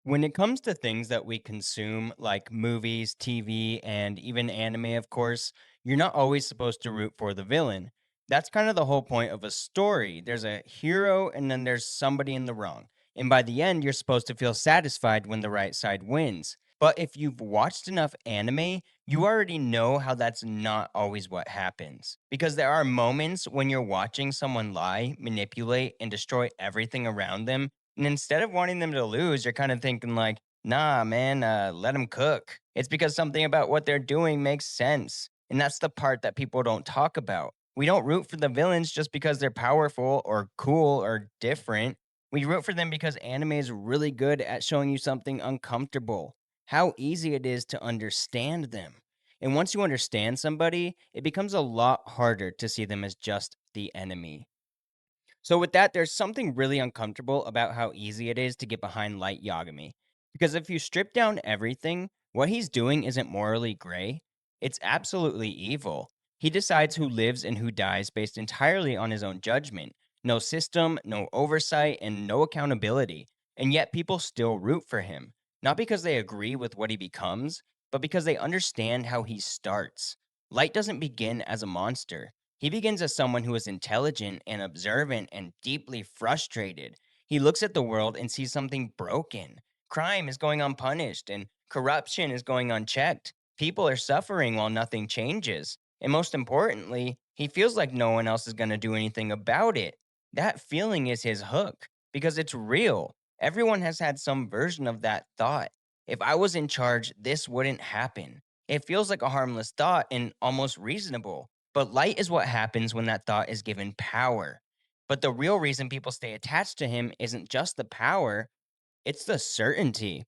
When it comes to things that we consume, like movies, TV, and even anime, of course, you're not always supposed to root for the villain. That's kind of the whole point of a story. There's a hero, and then there's somebody in the wrong. And by the end, you're supposed to feel satisfied when the right side wins. But if you've watched enough anime, you already know how that's not always what happens. Because there are moments when you're watching someone lie, manipulate, and destroy everything around them, and instead of wanting them to lose, you're kind of thinking like, nah, man, let them cook. It's because something about what they're doing makes sense. And that's the part that people don't talk about. We don't root for the villains just because they're powerful or cool or different. We root for them because anime is really good at showing you something uncomfortable, how easy it is to understand them. And once you understand somebody, it becomes a lot harder to see them as just the enemy. So with that, there's something really uncomfortable about how easy it is to get behind Light Yagami. Because if you strip down everything, what he's doing isn't morally gray. It's absolutely evil. He decides who lives and who dies based entirely on his own judgment. No system, no oversight, and no accountability. And yet people still root for him. Not because they agree with what he becomes, but because they understand how he starts. Light doesn't begin as a monster. He begins as someone who is intelligent and observant and deeply frustrated. He looks at the world and sees something broken. Crime is going unpunished and corruption is going unchecked. People are suffering while nothing changes. And most importantly, he feels like no one else is going to do anything about it. That feeling is his hook because it's real. Everyone has had some version of that thought. If I was in charge, this wouldn't happen. It feels like a harmless thought and almost reasonable, but light is what happens when that thought is given power. But the real reason people stay attached to him isn't just the power, it's the certainty.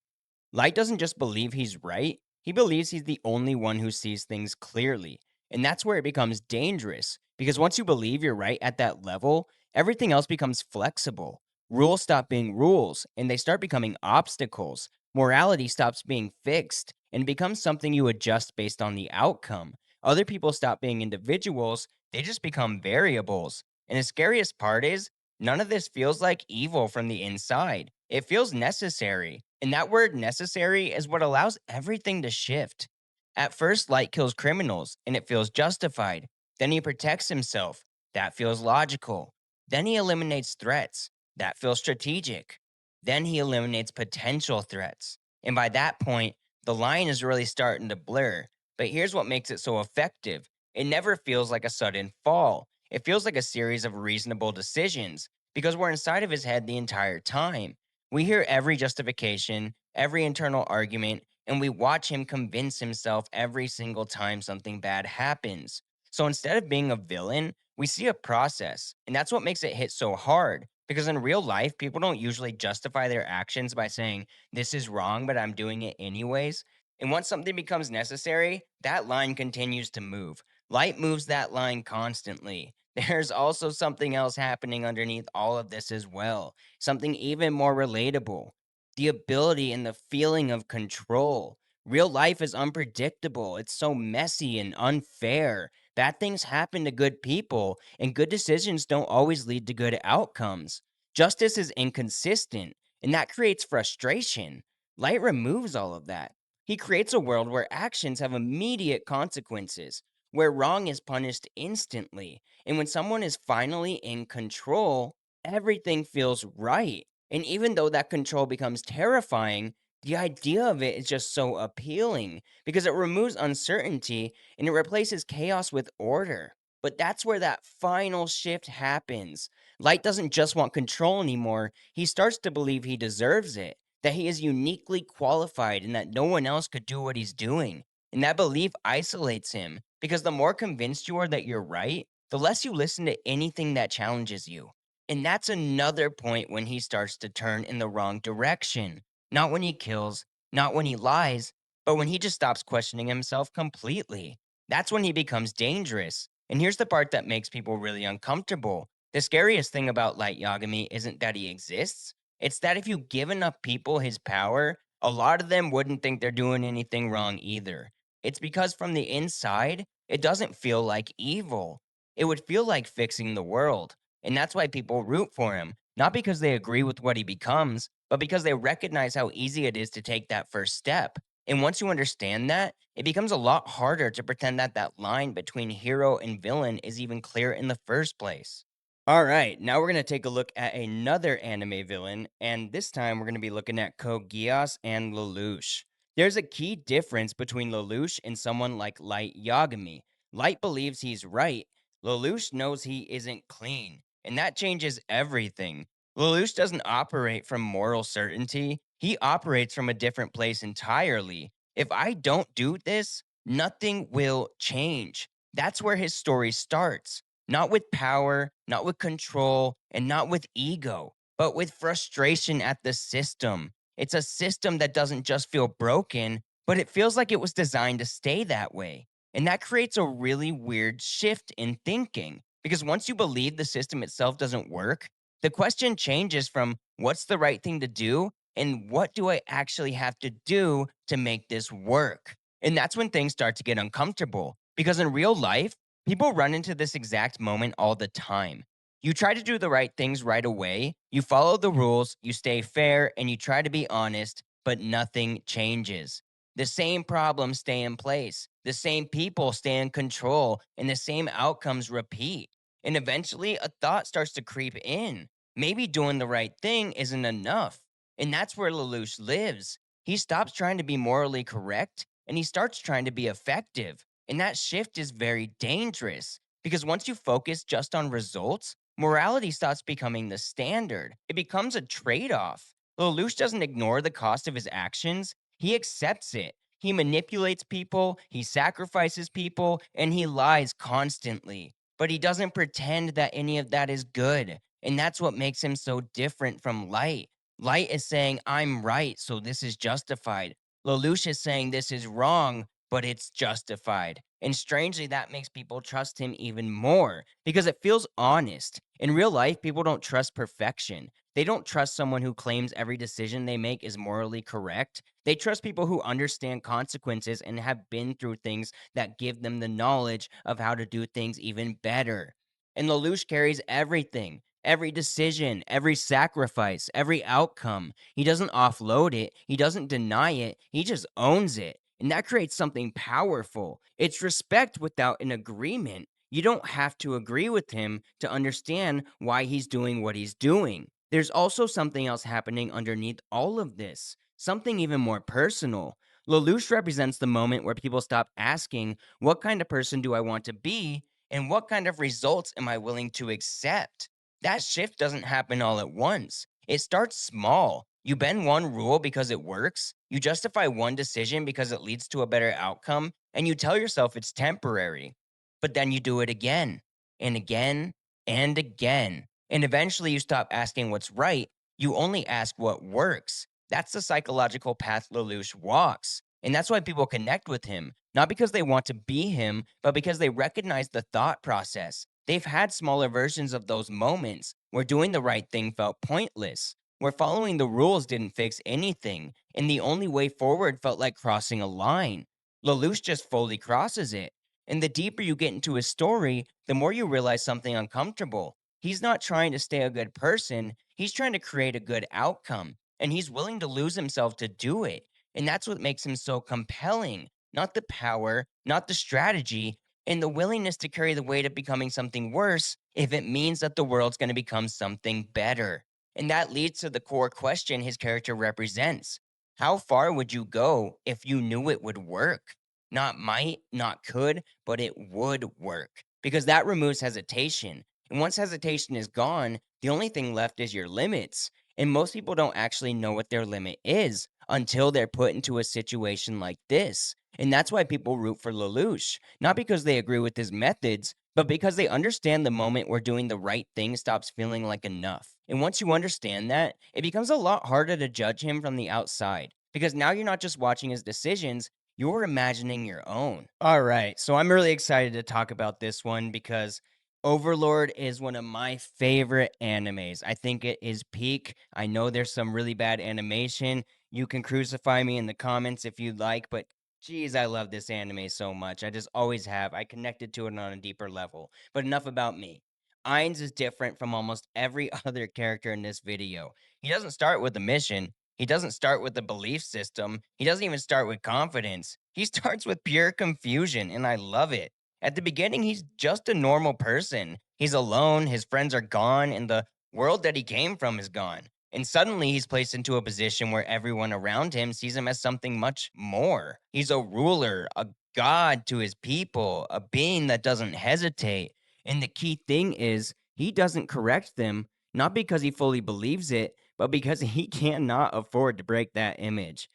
Light doesn't just believe he's right, he believes he's the only one who sees things clearly. And that's where it becomes dangerous, because once you believe you're right at that level, everything else becomes flexible. Rules stop being rules, and they start becoming obstacles. Morality stops being fixed, and becomes something you adjust based on the outcome. Other people stop being individuals, they just become variables. And the scariest part is, none of this feels like evil from the inside. It feels necessary. And that word necessary is what allows everything to shift. At first, Light kills criminals, and it feels justified. Then he protects himself. That feels logical. Then he eliminates threats. That feels strategic. Then he eliminates potential threats. And by that point, the line is really starting to blur. But here's what makes it so effective: it never feels like a sudden fall. It feels like a series of reasonable decisions because we're inside of his head the entire time. We hear every justification, every internal argument, and we watch him convince himself every single time something bad happens. So instead of being a villain, we see a process. And that's what makes it hit so hard. Because in real life, people don't usually justify their actions by saying, this is wrong, but I'm doing it anyways. And once something becomes necessary, that line continues to move. Light moves that line constantly. There's also something else happening underneath all of this as well, something even more relatable: the ability and the feeling of control. Real life is unpredictable, it's so messy and unfair. Bad things happen to good people, and good decisions don't always lead to good outcomes. Justice is inconsistent, and that creates frustration. Light removes all of that. He creates a world where actions have immediate consequences, where wrong is punished instantly. And when someone is finally in control, everything feels right. And even though that control becomes terrifying, the idea of it is just so appealing because it removes uncertainty and it replaces chaos with order. But that's where that final shift happens. Light doesn't just want control anymore, he starts to believe he deserves it, that he is uniquely qualified and that no one else could do what he's doing. And that belief isolates him because the more convinced you are that you're right, the less you listen to anything that challenges you. And that's another point when he starts to turn in the wrong direction. Not when he kills, not when he lies, but when he just stops questioning himself completely. That's when he becomes dangerous. And here's the part that makes people really uncomfortable. The scariest thing about Light Yagami isn't that he exists, it's that if you give enough people his power, a lot of them wouldn't think they're doing anything wrong either. It's because from the inside, it doesn't feel like evil. It would feel like fixing the world. And that's why people root for him. not because they agree with what he becomes, but because they recognize how easy it is to take that first step. And once you understand that, it becomes a lot harder to pretend that that line between hero and villain is even clear in the first place. All right, now we're going to take a look at another anime villain, and this time we're going to be looking at Code Geass and Lelouch. There's a key difference between Lelouch and someone like Light Yagami. Light believes he's right, Lelouch knows he isn't clean, and that changes everything. Lelouch doesn't operate from moral certainty, he operates from a different place entirely. If I don't do this, nothing will change. That's where his story starts. Not with power, not with control, and not with ego, but with frustration at the system. It's a system that doesn't just feel broken, but it feels like it was designed to stay that way. And that creates a really weird shift in thinking. Because once you believe the system itself doesn't work, the question changes from what's the right thing to do and what do I actually have to do to make this work? And that's when things start to get uncomfortable. Because in real life, people run into this exact moment all the time. You try to do the right things right away, you follow the rules, you stay fair, and you try to be honest, but nothing changes. The same problems stay in place, the same people stay in control, and the same outcomes repeat. And eventually, a thought starts to creep in. Maybe doing the right thing isn't enough. And that's where Lelouch lives. He stops trying to be morally correct and he starts trying to be effective. And that shift is very dangerous because once you focus just on results, morality stops becoming the standard. It becomes a trade off. Lelouch doesn't ignore the cost of his actions, he accepts it. He manipulates people, he sacrifices people, and he lies constantly. But he doesn't pretend that any of that is good. And that's what makes him so different from Light. Light is saying, I'm right, so this is justified. Lelouch is saying this is wrong, but it's justified. And strangely, that makes people trust him even more because it feels honest. In real life, people don't trust perfection. They don't trust someone who claims every decision they make is morally correct. They trust people who understand consequences and have been through things that give them the knowledge of how to do things even better. And Lelouch carries everything. Every decision, every sacrifice, every outcome. He doesn't offload it, he doesn't deny it, he just owns it. And that creates something powerful. It's respect without an agreement. You don't have to agree with him to understand why he's doing what he's doing. There's also something else happening underneath all of this, something even more personal. Lelouch represents the moment where people stop asking, what kind of person do I want to be? And what kind of results am I willing to accept? That shift doesn't happen all at once. It starts small. You bend one rule because it works, you justify one decision because it leads to a better outcome, and you tell yourself it's temporary. But then you do it again and again and again. And eventually you stop asking what's right, you only ask what works. That's the psychological path Lelouch walks. And that's why people connect with him, not because they want to be him, but because they recognize the thought process. They've had smaller versions of those moments where doing the right thing felt pointless, where following the rules didn't fix anything, and the only way forward felt like crossing a line. Lelouch just fully crosses it. And the deeper you get into his story, the more you realize something uncomfortable. He's not trying to stay a good person, he's trying to create a good outcome, and he's willing to lose himself to do it. And that's what makes him so compelling. Not the power, not the strategy, and the willingness to carry the weight of becoming something worse if it means that the world's going to become something better. And that leads to the core question his character represents. How far would you go if you knew it would work? Not might, not could, but it would work. Because that removes hesitation. And once hesitation is gone, the only thing left is your limits. And most people don't actually know what their limit is until they're put into a situation like this. And that's why people root for Lelouch, not because they agree with his methods, but because they understand the moment where doing the right thing stops feeling like enough. And once you understand that, it becomes a lot harder to judge him from the outside. Because now you're not just watching his decisions, you're imagining your own. All right, so I'm really excited to talk about this one because Overlord is one of my favorite animes. I think it is peak. I know there's some really bad animation. You can crucify me in the comments if you'd like, but geez, I love this anime so much. I just always have. I connected to it on a deeper level. But enough about me. Ainz is different from almost every other character in this video. He doesn't start with a mission. He doesn't start with a belief system. He doesn't even start with confidence. He starts with pure confusion, and I love it. At the beginning, he's just a normal person. He's alone, his friends are gone, and the world that he came from is gone. And suddenly he's placed into a position where everyone around him sees him as something much more. He's a ruler, a god to his people, a being that doesn't hesitate. And the key thing is, he doesn't correct them, not because he fully believes it, but because he cannot afford to break that image.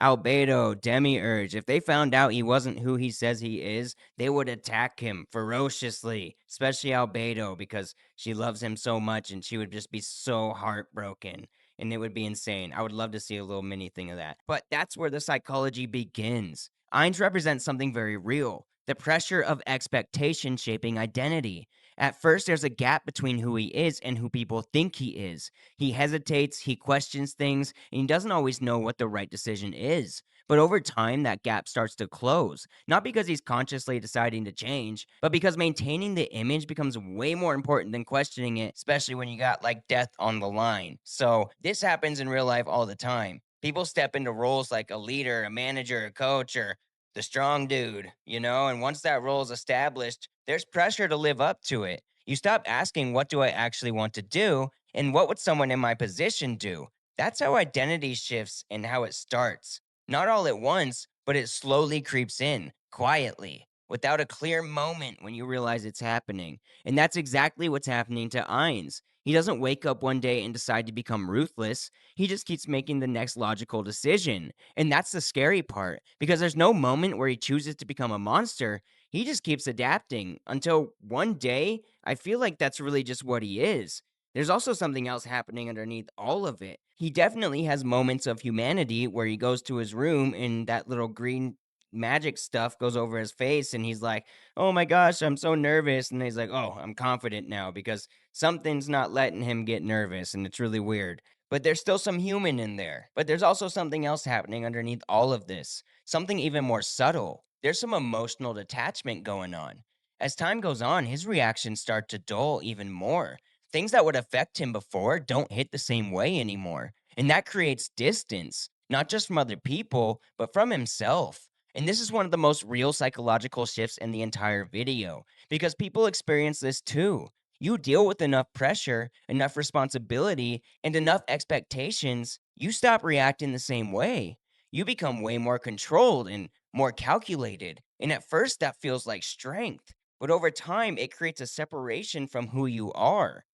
Albedo, Demiurge, if they found out he wasn't who he says he is, they would attack him ferociously, especially Albedo, because she loves him so much and she would just be so heartbroken. And it would be insane. I would love to see a little mini thing of that. But that's where the psychology begins. Ainz represents something very real, the pressure of expectation shaping identity. At first, there's a gap between who he is and who people think he is. He hesitates, he questions things, and he doesn't always know what the right decision is. But over time, that gap starts to close. Not because he's consciously deciding to change, but because maintaining the image becomes way more important than questioning it, especially when you got like death on the line. So, this happens in real life all the time. People step into roles like a leader, a manager, a coach, or the strong dude, and once that role is established, there's pressure to live up to it. You stop asking, what do I actually want to do? And what would someone in my position do? That's how identity shifts and how it starts. Not all at once, but it slowly creeps in, quietly, without a clear moment when you realize it's happening. And that's exactly what's happening to Ainz. He doesn't wake up one day and decide to become ruthless. He just keeps making the next logical decision. And that's the scary part, because there's no moment where he chooses to become a monster. He just keeps adapting until one day, I feel like that's really just what he is. There's also something else happening underneath all of it. He definitely has moments of humanity where he goes to his room and that little green magic stuff goes over his face and he's like, "Oh my gosh, I'm so nervous." And he's like, "Oh, I'm confident now," because something's not letting him get nervous and it's really weird. But there's still some human in there. But there's also something else happening underneath all of this, something even more subtle. There's some emotional detachment going on. As time goes on, his reactions start to dull even more. Things that would affect him before don't hit the same way anymore. And that creates distance, not just from other people, but from himself. And this is one of the most real psychological shifts in the entire video, because people experience this too. You deal with enough pressure, enough responsibility, and enough expectations, you stop reacting the same way. You become way more controlled and more calculated. And at first, that feels like strength. But over time, it creates a separation from who you are.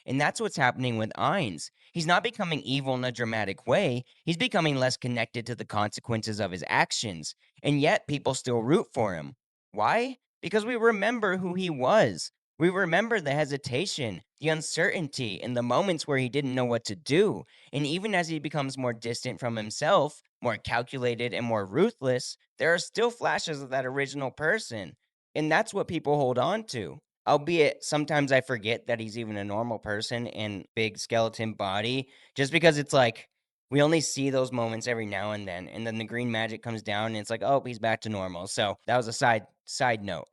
And that's what's happening with Ainz. He's not becoming evil in a dramatic way. He's becoming less connected to the consequences of his actions. And yet people still root for him. Why? Because we remember who he was. We remember the hesitation, the uncertainty, and the moments where he didn't know what to do. And even as he becomes more distant from himself, more calculated, and more ruthless, there are still flashes of that original person. And that's what people hold on to. Albeit sometimes I forget that he's even a normal person and big skeleton body, just because it's like we only see those moments every now and then the green magic comes down and it's like, oh, he's back to normal. So that was a side note.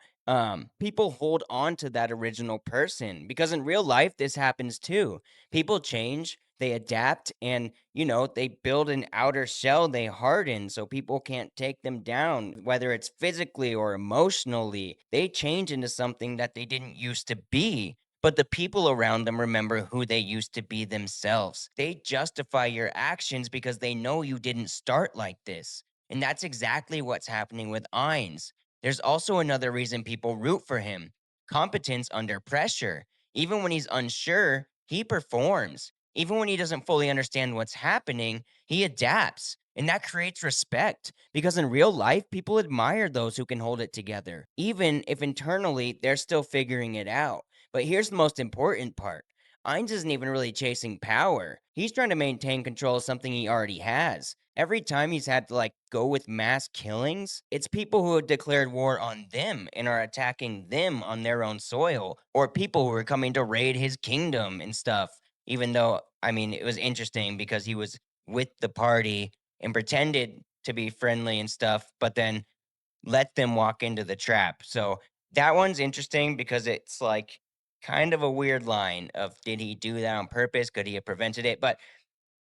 People hold on to that original person because in real life this happens too. People change, they adapt, and they build an outer shell, they harden so people can't take them down, whether it's physically or emotionally. They change into something that they didn't used to be. But the people around them remember who they used to be themselves. They justify your actions because they know you didn't start like this. And that's exactly what's happening with Ainz. There's also another reason people root for him: competence under pressure. Even when he's unsure, he performs. Even when he doesn't fully understand what's happening, he adapts. And that creates respect because in real life, people admire those who can hold it together, even if internally they're still figuring it out. But here's the most important part: Ainz isn't even really chasing power. He's trying to maintain control of something he already has. Every time he's had to go with mass killings, it's people who have declared war on them and are attacking them on their own soil, or people who are coming to raid his kingdom and stuff. Even though, I mean, it was interesting because he was with the party and pretended to be friendly and stuff, but then let them walk into the trap. So that one's interesting because it's like kind of a weird line of did he do that on purpose? Could he have prevented it? But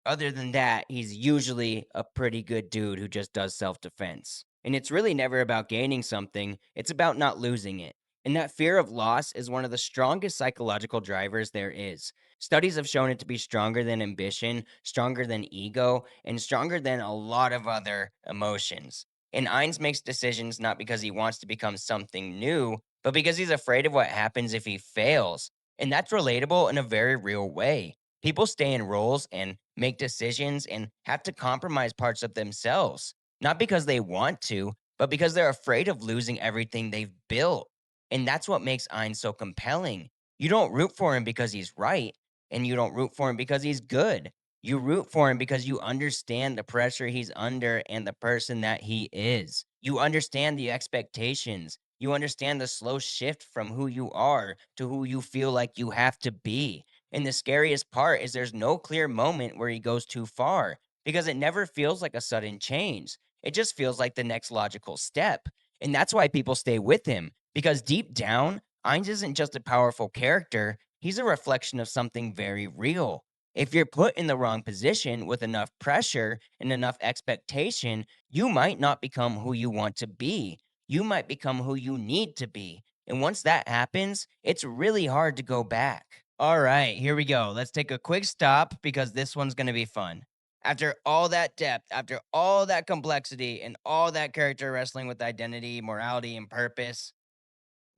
other than that, he's usually a pretty good dude who just does self defense. And it's really never about gaining something, it's about not losing it. And that fear of loss is one of the strongest psychological drivers there is. Studies have shown it to be stronger than ambition, stronger than ego, and stronger than a lot of other emotions. And Ainz makes decisions not because he wants to become something new, but because he's afraid of what happens if he fails. And that's relatable in a very real way. People stay in roles and make decisions and have to compromise parts of themselves, not because they want to, but because they're afraid of losing everything they've built. And that's what makes Ein so compelling. You don't root for him because he's right, and you don't root for him because he's good. You root for him because you understand the pressure he's under and the person that he is. You understand the expectations. You understand the slow shift from who you are to who you feel like you have to be. And the scariest part is there's no clear moment where he goes too far because it never feels like a sudden change. It just feels like the next logical step. And that's why people stay with him because deep down, Ainz isn't just a powerful character, he's a reflection of something very real. If you're put in the wrong position with enough pressure and enough expectation, you might not become who you want to be. You might become who you need to be. And once that happens, it's really hard to go back. All right, here we go. Let's take a quick stop because this one's going to be fun. After all that depth, after all that complexity, and all that character wrestling with identity, morality, and purpose,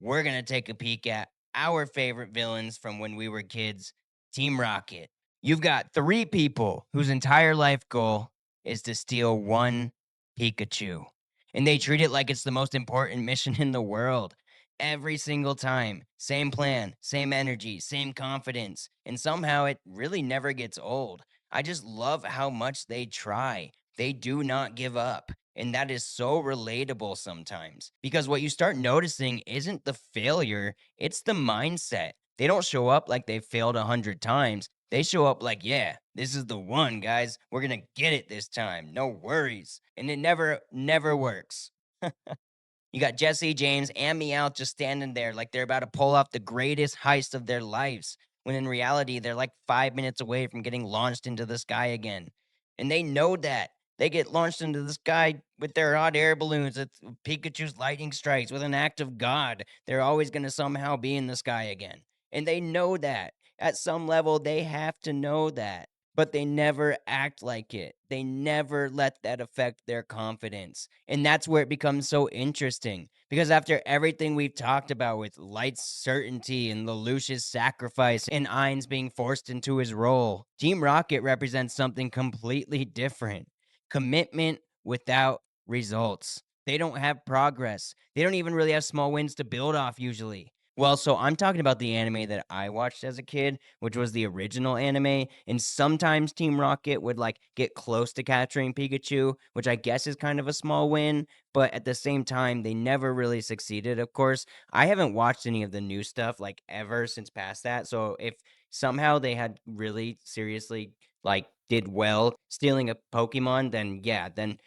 we're going to take a peek at our favorite villains from when we were kids, Team Rocket. You've got three people whose entire life goal is to steal one Pikachu. And they treat it like it's the most important mission in the world. Every single time. Same plan, same energy, same confidence. And somehow it really never gets old. I just love how much they try. They do not give up. And that is so relatable sometimes because what you start noticing isn't the failure, it's the mindset. They don't show up like they've failed 100 times. They show up like, yeah, this is the one, guys. We're going to get it this time. No worries. And it never works. You got Jesse, James, and Meow just standing there like they're about to pull off the greatest heist of their lives, when in reality, they're like 5 minutes away from getting launched into the sky again. And they know that. They get launched into the sky with their hot air balloons, it's Pikachu's lightning strikes, with an act of God. They're always going to somehow be in the sky again. And they know that. At some level, they have to know that, but they never act like it. They never let that affect their confidence. And that's where it becomes so interesting. Because after everything we've talked about with Light's certainty and Lelouch's sacrifice and Ainz being forced into his role, Team Rocket represents something completely different. Commitment without results. They don't have progress. They don't even really have small wins to build off usually. Well, so I'm talking about the anime that I watched as a kid, which was the original anime. And sometimes Team Rocket would like get close to capturing Pikachu, which I guess is kind of a small win. But at the same time, they never really succeeded. Of course, I haven't watched any of the new stuff like ever since past that. So if somehow they had really seriously like did well stealing a Pokemon, then yeah, then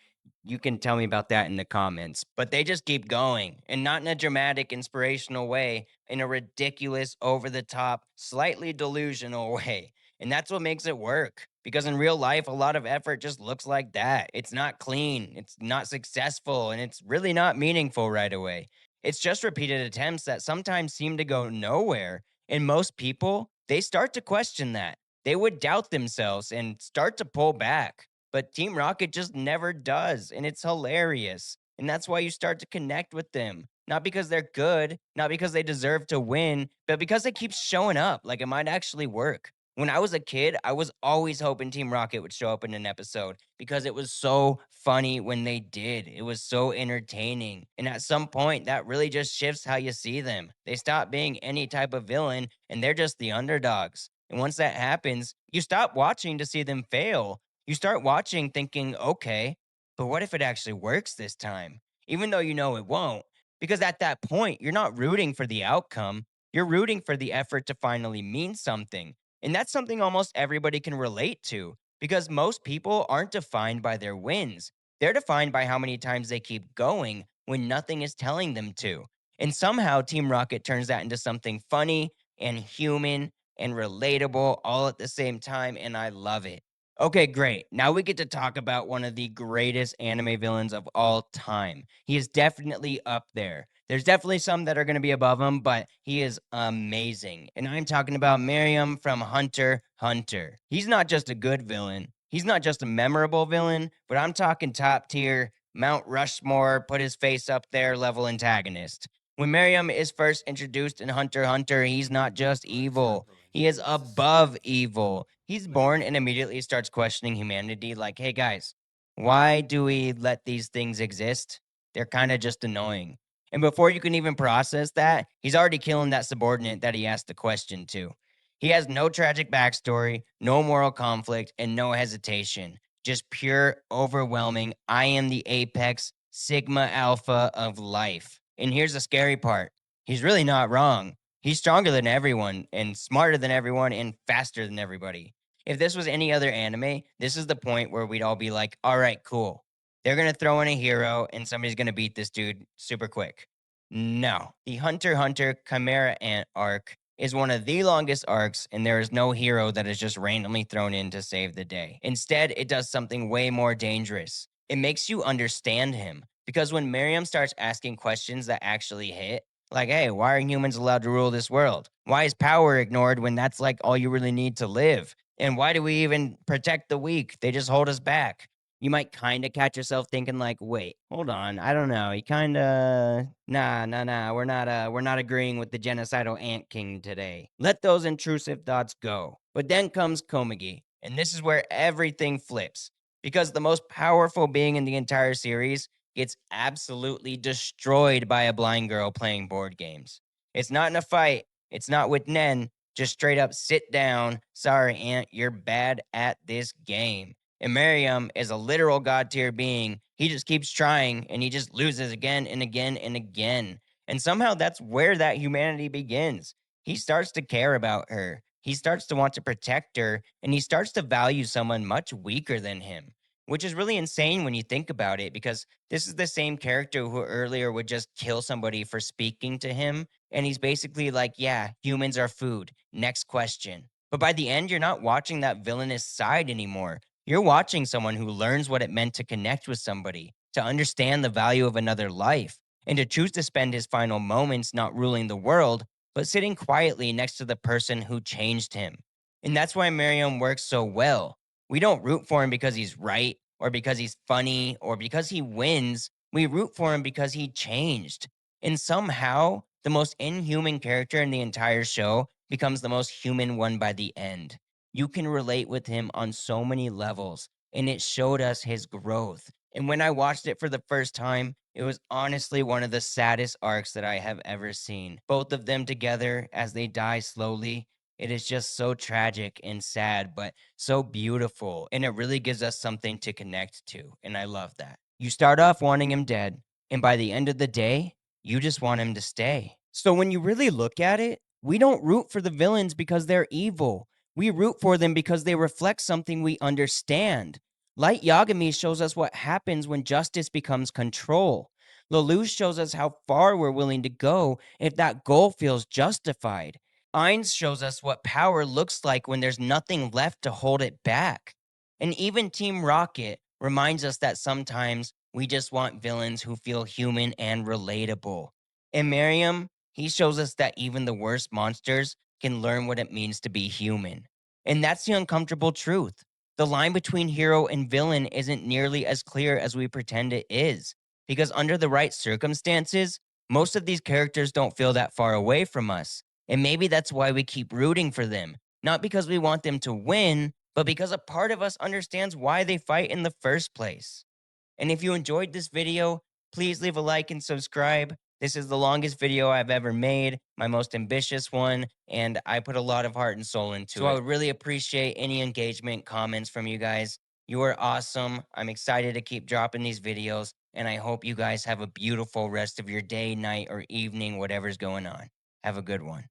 you can tell me about that in the comments. But they just keep going, and not in a dramatic, inspirational way, in a ridiculous, over the top, slightly delusional way. And that's what makes it work. Because in real life, a lot of effort just looks like that. It's not clean, it's not successful, and it's really not meaningful right away. It's just repeated attempts that sometimes seem to go nowhere. And most people, they start to question that. They would doubt themselves and start to pull back. But Team Rocket just never does, and it's hilarious. And that's why you start to connect with them. Not because they're good, not because they deserve to win, but because they keep showing up like it might actually work. When I was a kid, I was always hoping Team Rocket would show up in an episode because it was so funny when they did. It was so entertaining. And at some point, that really just shifts how you see them. They stop being any type of villain and they're just the underdogs. And once that happens, you stop watching to see them fail. You start watching thinking, okay, but what if it actually works this time? Even though you know it won't. Because at that point, you're not rooting for the outcome, you're rooting for the effort to finally mean something. And that's something almost everybody can relate to because most people aren't defined by their wins. They're defined by how many times they keep going when nothing is telling them to. And somehow Team Rocket turns that into something funny, and human and relatable all at the same time, and I love it. Okay, great. Now we get to talk about one of the greatest anime villains of all time. He is definitely up there. There's definitely some that are going to be above him, but he is amazing. And I'm talking about Miriam from Hunter x Hunter. He's not just a good villain. He's not just a memorable villain, but I'm talking top tier, Mount Rushmore, put his face up there level antagonist. When Miriam is first introduced in Hunter x Hunter, he's not just evil. He is above evil. He's born and immediately starts questioning humanity like, hey guys, why do we let these things exist? They're kind of just annoying. And before you can even process that, he's already killing that subordinate that he asked the question to. He has no tragic backstory, no moral conflict, and no hesitation. Just pure, overwhelming, I am the apex, sigma alpha of life. And here's the scary part, he's really not wrong. He's stronger than everyone, and smarter than everyone, and faster than everybody. If this was any other anime, this is the point where we'd all be like, all right, cool. They're going to throw in a hero, and somebody's going to beat this dude super quick. No. The Hunter x Hunter Chimera Ant arc is one of the longest arcs, and there is no hero that is just randomly thrown in to save the day. Instead, it does something way more dangerous. It makes you understand him. Because when Miriam starts asking questions that actually hit, like, hey, why are humans allowed to rule this world? Why is power ignored when that's like all you really need to live? And why do we even protect the weak? They just hold us back. You might kind of catch yourself thinking like, wait, hold on, I don't know. He kind of nah, we're not agreeing with the genocidal ant king today. Let those intrusive thoughts go. But then comes Komagi, and this is where everything flips because the most powerful being in the entire series gets absolutely destroyed by a blind girl playing board games. It's not in a fight, it's not with Nen, just straight up sit down. Sorry, Aunt, you're bad at this game. And Miriam is a literal god tier being. He just keeps trying and he just loses again and again and again. And somehow that's where that humanity begins. He starts to care about her. He starts to want to protect her and he starts to value someone much weaker than him, which is really insane when you think about it because this is the same character who earlier would just kill somebody for speaking to him. And he's basically like, yeah, humans are food. Next question. But by the end, you're not watching that villainous side anymore. You're watching someone who learns what it meant to connect with somebody, to understand the value of another life, and to choose to spend his final moments not ruling the world, but sitting quietly next to the person who changed him. And that's why Miriam works so well. We don't root for him because he's right, or because he's funny, or because he wins. We root for him because he changed. And somehow, the most inhuman character in the entire show becomes the most human one by the end. You can relate with him on so many levels, and it showed us his growth. And when I watched it for the first time, it was honestly one of the saddest arcs that I have ever seen. Both of them together as they die slowly. It is just so tragic and sad, but so beautiful. And it really gives us something to connect to. And I love that. You start off wanting him dead, and by the end of the day, you just want him to stay. So when you really look at it, we don't root for the villains because they're evil. We root for them because they reflect something we understand. Light Yagami shows us what happens when justice becomes control. Lelouch shows us how far we're willing to go if that goal feels justified. Ainz shows us what power looks like when there's nothing left to hold it back. And even Team Rocket reminds us that sometimes we just want villains who feel human and relatable. And Miriam, he shows us that even the worst monsters can learn what it means to be human. And that's the uncomfortable truth. The line between hero and villain isn't nearly as clear as we pretend it is. Because under the right circumstances, most of these characters don't feel that far away from us. And maybe that's why we keep rooting for them. Not because we want them to win, but because a part of us understands why they fight in the first place. And if you enjoyed this video, please leave a like and subscribe. This is the longest video I've ever made, my most ambitious one, and I put a lot of heart and soul into it. So I would really appreciate any engagement, comments from you guys. You are awesome. I'm excited to keep dropping these videos, and I hope you guys have a beautiful rest of your day, night, or evening, whatever's going on. Have a good one.